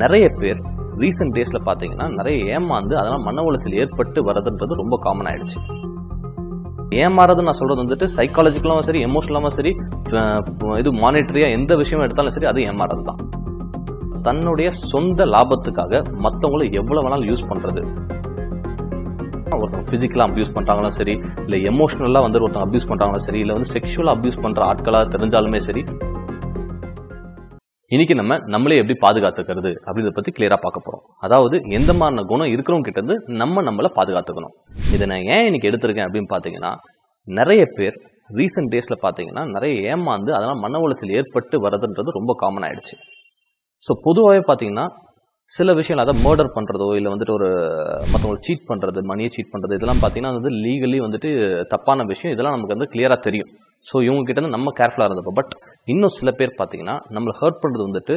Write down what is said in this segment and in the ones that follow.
நிறைய பேர் ரீசெண்ட் டேஸ்ல பாத்தீங்கன்னா நிறைய ஏமாந்து அதனால மன உளைச்சல் ஏற்பட்டு வரதுன்றது ரொம்ப காமன் ஆயிடுச்சு. ஏமாறது நான் சொல்றது வந்துட்டு சைக்காலஜிக்கலாவும் சரி, எமோஷனலாவும் சரி, இது மானிட்டரியா எந்த விஷயம் எடுத்தாலும் சரி, அது ஏமாறது தான். தன்னுடைய சொந்த லாபத்துக்காக மற்றவங்களை எவ்வளவு வேணாலும் யூஸ் பண்றது. ஒருத்தவங்க பிசிக்கலா அபியூஸ் பண்றாங்களும் சரி, இல்ல எமோஷனலா வந்து ஒருத்தவங்க அபியூஸ் பண்றாங்களும் சரி, இல்ல வந்து செக்ஷுவலா அபியூஸ் பண்ற ஆட்களா தெரிஞ்சாலுமே சரி, இன்னைக்கு நம்மளே எப்படி பாதுகாத்துக்கிறது அப்படின்றத பத்தி கிளியரா பார்க்க போறோம். அதாவது எந்த மாதிரி குணம் இருக்கிறவங்க கிட்ட இருந்து நம்மள பாதுகாத்துக்கணும். இதை நான் ஏன் இன்னைக்கு எடுத்திருக்கேன் அப்படின்னு பாத்தீங்கன்னா, நிறைய பேர் ரீசெண்ட் டேஸ்ல பாத்தீங்கன்னா நிறைய ஏமாந்து அதனால மன உளைச்சல் ஏற்பட்டு வரதுன்றது ரொம்ப காமன் ஆயிடுச்சு. ஸோ பொதுவாகவே பாத்தீங்கன்னா சில விஷயம், அதாவது மர்டர் பண்றதோ இல்லை வந்துட்டு ஒரு மற்றவங்களை சீட் பண்றது, மணியை சீட் பண்றது, இதெல்லாம் பாத்தீங்கன்னா வந்து லீகலி வந்துட்டு தப்பான விஷயம். இதெல்லாம் நமக்கு வந்து கிளியரா தெரியும். ஸோ இவங்க கிட்ட இருந்து நம்ம கேர்ஃபுல்லா இருந்தப்போ. பட் இன்னும் சில பேர் பாத்தீங்கன்னா நம்மளை ஹர்ட் பண்றது வந்துட்டு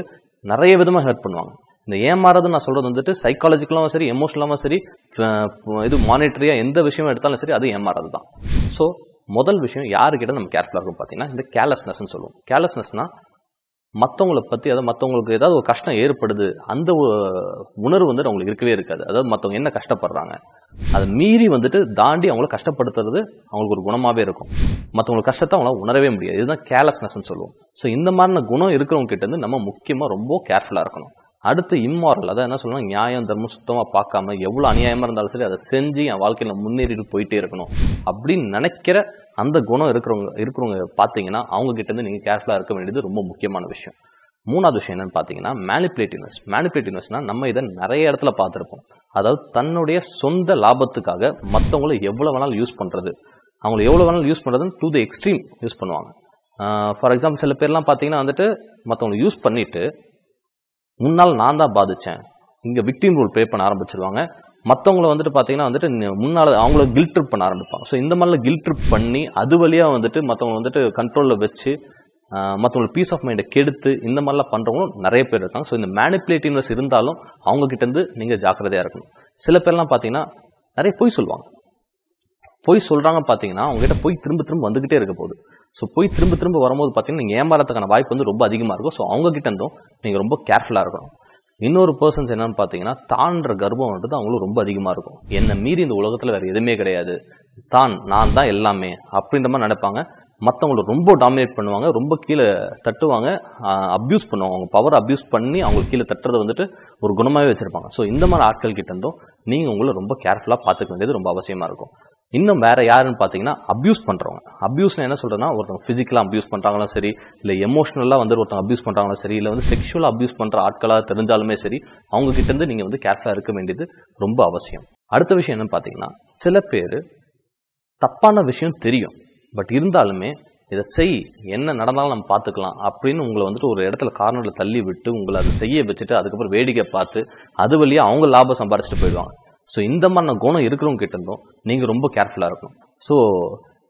நிறைய விதமா ஹர்ட் பண்ணுவாங்க. இந்த ஏமாறது நான் சொல்றது வந்துட்டு சைக்காலஜிக்கலாவும் சரி, எமோஷனலாவும் சரி, இது மானிட்டரியா எந்த விஷயம் எடுத்தாலும் சரி, அது ஏமாறது தான். ஸோ முதல் விஷயம் யாருக்கிட்ட நம்ம கேர்ஃபுல்லா இருக்கும் பாத்தீங்கன்னா இந்த கேர்லெஸ்னஸ் சொல்லுவோம். கேர்லெஸ்னஸ்னா மற்றவங்களை பத்தி, அதாவது மற்றவங்களுக்கு ஏதாவது ஒரு கஷ்டம் ஏற்படுது, அந்த உணர்வு வந்துட்டு அவங்களுக்கு இருக்கவே இருக்காது. அதாவது மற்றவங்க என்ன கஷ்டப்படுறாங்க அதை மீறி வந்துட்டு தாண்டி அவங்கள கஷ்டப்படுத்துறது அவங்களுக்கு ஒரு குணமாவே இருக்கும். மற்றவங்களுக்கு கஷ்டத்தை அவங்களால உணரவே முடியாது. இதுதான் கேர்லெஸ்னஸ் சொல்லுவோம். ஸோ இந்த மாதிரி குணம் இருக்கிறவங்க கிட்ட இருந்து நம்ம முக்கியமா ரொம்ப கேர்ஃபுல்லா இருக்கணும். அடுத்து இம்மாரல், அதாவது என்ன சொல்லணும், நியாயம் தர்மம் சுத்தமா பார்க்காம எவ்வளவு அநியாயமா இருந்தாலும் சரி அதை செஞ்சு என் வாழ்க்கையில முன்னேறிட்டு போயிட்டே இருக்கணும் அப்படின்னு நினைக்கிற அந்த குணம் இருக்கிறவங்க பாத்தீங்கன்னா அவங்க கிட்ட இருந்து நீங்க கேர்ஃபுல்லா இருக்க வேண்டியது ரொம்ப முக்கியமான விஷயம். மூணாவது விஷயம் என்னன்னு பாத்தீங்கன்னா மேனிபுலேட்டிவ்னஸ். நம்ம இதை நிறைய இடத்துல பார்த்திருப்போம். அதாவது தன்னுடைய சொந்த லாபத்துக்காக மற்றவங்களை எவ்வளவு வேணாலும் யூஸ் பண்றது, அவங்களை எவ்வளவு வேணாலும் யூஸ் பண்றதுன்னு டு தி எக்ஸ்ட்ரீம் யூஸ் பண்ணுவாங்க. ஃபார் எக்ஸாம்பிள் சில பேர்லாம் பாத்தீங்கன்னா வந்துட்டு மற்றவங்களை யூஸ் பண்ணிட்டு முன்னால் நான் தான் பாதிச்சேன், இங்க விக்டிம் ரோல் ப்ளே பண்ண ஆரம்பிச்சிருவாங்க. மற்றவங்களை வந்துட்டு பாத்தீங்கன்னா வந்துட்டு முன்னால அவங்கள கில்ட் ட்ரிப் பண்ண ஆரம்பிப்பாங்க. ஸோ இந்த மாதிரிலாம் கில்ட் ட்ரிப் பண்ணி அது வழியா வந்துட்டு மற்றவங்க வந்துட்டு கண்ட்ரோல்ல வச்சு மற்றவங்களுக்கு பீஸ் ஆஃப் மைண்டை கெடுத்து இந்த மாதிரிலாம் பண்றவங்களும் நிறைய பேர் இருக்காங்க. ஸோ இந்த மேனிபுலேட்டிவ்னஸ் இருந்தாலும் அவங்க கிட்ட இருந்து நீங்க ஜாக்கிரதையா இருக்கணும். சில பேர்லாம் பாத்தீங்கன்னா நிறைய பொய் சொல்லுவாங்க. பொய் சொல்றாங்க பாத்தீங்கன்னா அவங்க கிட்ட போய் திரும்ப வந்துகிட்டே இருக்க போகுது. ஸோ போய் திரும்ப வரும்போது பாத்தீங்கன்னா நீங்க ஏமாறதுக்கான வாய்ப்பு வந்து ரொம்ப அதிகமா இருக்கும். ஸோ அவங்க கிட்ட இருந்தும் நீங்க ரொம்ப கேர்ஃபுல்லா இருக்கணும். இன்னொரு பர்சன்ஸ் என்னன்னு பாத்தீங்கன்னா தான்ற கர்வம்ன்றது அவங்களுக்கு ரொம்ப அதிகமா இருக்கும். என்னை மீறி இந்த உலகத்துல வேற எதுவுமே கிடையாது, நான் தான் எல்லாமே அப்படின்ற மாதிரி நினைப்பாங்க. மற்றவங்களை ரொம்ப டாமினேட் பண்ணுவாங்க, ரொம்ப கீழே தட்டுவாங்க, அப்யூஸ் பண்ணுவாங்க. அவங்க பவர் அப்யூஸ் பண்ணி அவங்க கீழே தட்டுறதை வந்துட்டு ஒரு குணமாவே வச்சிருப்பாங்க. ஸோ இந்த மாதிரி ஆட்கள் கிட்ட இருந்தும் நீங்க உங்களை ரொம்ப கேர்ஃபுல்லா பாத்துக்க வேண்டியது ரொம்ப அவசியமா இருக்கும். இன்னும் வேற யாருன்னு பாத்தீங்கன்னா அபியூஸ் பண்றவங்க. அபியூஸ்னா என்ன சொல்றதுன்னா, ஒருத்தவங்க பிசிக்கலா அபியூஸ் பண்றாங்களும் சரி, இல்ல எமோஷனலா வந்து ஒருத்தவங்க அபியூஸ் பண்றாங்களும் சரி, இல்ல வந்து செக்ஷுவலா அபியூஸ் பண்ற ஆட்களா தெரிஞ்சாலுமே சரி, அவங்க கிட்ட இருந்து நீங்க வந்து கேர்ஃபுல்லா இருக்க வேண்டியது ரொம்ப அவசியம். அடுத்த விஷயம் என்னன்னு பாத்தீங்கன்னா, சில பேரு தப்பான விஷயம் தெரியும், பட் இருந்தாலுமே இதை செய், என்ன நடந்தாலும் நம்ம பார்த்துக்கலாம் அப்படின்னு உங்களை வந்துட்டு ஒரு இடத்துல கார்னர்ல தள்ளி விட்டு உங்களை அதை செய்ய வச்சுட்டு அதுக்கப்புறம் வேடிக்கை பார்த்து அது வழியா அவங்க லாபம் சம்பாதிச்சுட்டு போயிடுவாங்க. ஸோ இந்த மாதிரி குணம் இருக்கிறவங்க கிட்ட இருந்தோம் நீங்க ரொம்ப கேர்ஃபுல்லா இருக்கணும். ஸோ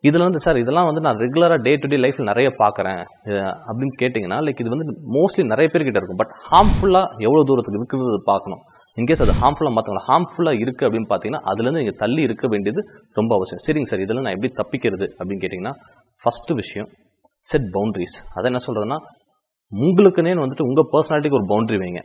இதுல வந்து சார் இதெல்லாம் வந்து நான் ரெகுலரா டே டு டே லைஃப்ல நிறைய பாக்குறேன் அப்படின்னு கேட்டீங்கன்னா, லைக் இது வந்து மோஸ்ட்லி நிறைய பேர் கிட்ட இருக்கும். பட் ஹார்ம்ஃபுல்லா எவ்வளவு தூரத்துக்கு இருக்கிறது பார்க்கணும். இன்கேஸ் அது ஹார்ம்ஃபுல்லா மற்றவங்களை ஹார்ம்ஃபுல்லா இருக்கு அப்படின்னு பாத்தீங்கன்னா அதுல இருந்து நீங்க தள்ளி இருக்க வேண்டியது ரொம்ப அவசியம். சரிங்க சார், இதெல்லாம் நான் எப்படி தப்பிக்கிறது அப்படின்னு கேட்டீங்கன்னா, ஃபர்ஸ்ட் விஷயம் செட் பவுண்டரிஸ். அதை என்ன சொல்றதுன்னா, உங்களுக்குன்னே வந்துட்டு உங்க பர்சனாலிட்டிக்கு ஒரு பவுண்டரி வைங்க.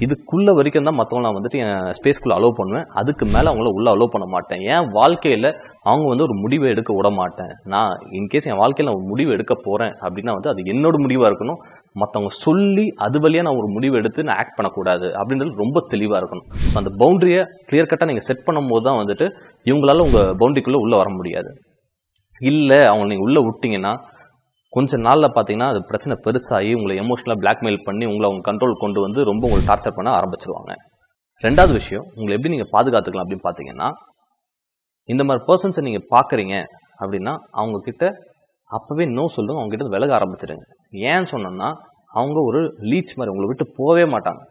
இதுக்குள்ள வரைக்கும் தான் மற்றவங்க நான் வந்துட்டு என் ஸ்பேஸ்க்குள்ள அலோவ் பண்ணுவேன், அதுக்கு மேல அவங்கள உள்ள அலோவ் பண்ண மாட்டேன். என் வாழ்க்கையில அவங்க வந்து ஒரு முடிவை எடுக்க விட மாட்டேன். நான் இன்கேஸ் என் வாழ்க்கையில ஒரு முடிவு எடுக்க போறேன் அப்படின்னா வந்து அது என்னோட முடிவா இருக்கணும். மற்றவங்க சொல்லி அது வழியா நான் ஒரு முடிவு எடுத்து நான் ஆக்ட் பண்ணக்கூடாது அப்படின்றது ரொம்ப தெளிவா இருக்கணும். அந்த பவுண்டரியை கிளியர் கட்டா நீங்க செட் பண்ணும்போது தான் வந்துட்டு இவங்களால உங்க பவுண்டரிக்குள்ள உள்ள வர முடியாது. இல்ல அவங்க நீங்க உள்ள விட்டீங்கன்னா கொஞ்ச நாள்ல பாத்தீங்கன்னா அது பிரச்சனை பெருசாகி உங்களை எமோஷனலா பிளாக்மெயில் பண்ணி உங்களை அவங்க கண்ட்ரோல் கொண்டு வந்து ரொம்ப உங்களை டார்ச்சர் பண்ண ஆரம்பிச்சிருவாங்க. ரெண்டாவது விஷயம், உங்களை எப்படி நீங்க பாதுகாத்துக்கலாம் அப்படின்னு பாத்தீங்கன்னா, இந்த மாதிரி பர்சன்ஸை நீங்க பாக்குறீங்க அப்படின்னா அவங்க கிட்ட அப்பவே நோ சொல்லுங்க, அவங்க கிட்ட விலக ஆரம்பிச்சிடுங்க. ஏன்னு சொன்னோம்னா அவங்க ஒரு லீச் மாதிரி உங்களை விட்டு போவே மாட்டாங்க.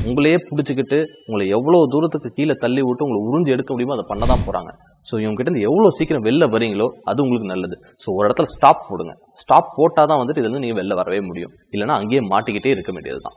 உங்களையே பிடிச்சிக்கிட்டு உங்களை எவ்வளவு தூரத்துக்கு கீழே தள்ளி விட்டு உங்களை உறிஞ்சு எடுக்க முடியுமோ அதை பண்ணதான் போறாங்க. ஸோ இவங்க கிட்ட இருந்து எவ்வளவு சீக்கிரம் வெளில வரீங்களோ அது உங்களுக்கு நல்லது. ஸோ ஒரு இடத்துல ஸ்டாப் போடுங்க. ஸ்டாப் போட்டாதான் வந்துட்டு இதுல இருந்து நீங்க வெளில வரவே முடியும். இல்லைன்னா அங்கேயே மாட்டிக்கிட்டே இருக்க வேண்டியதுதான்.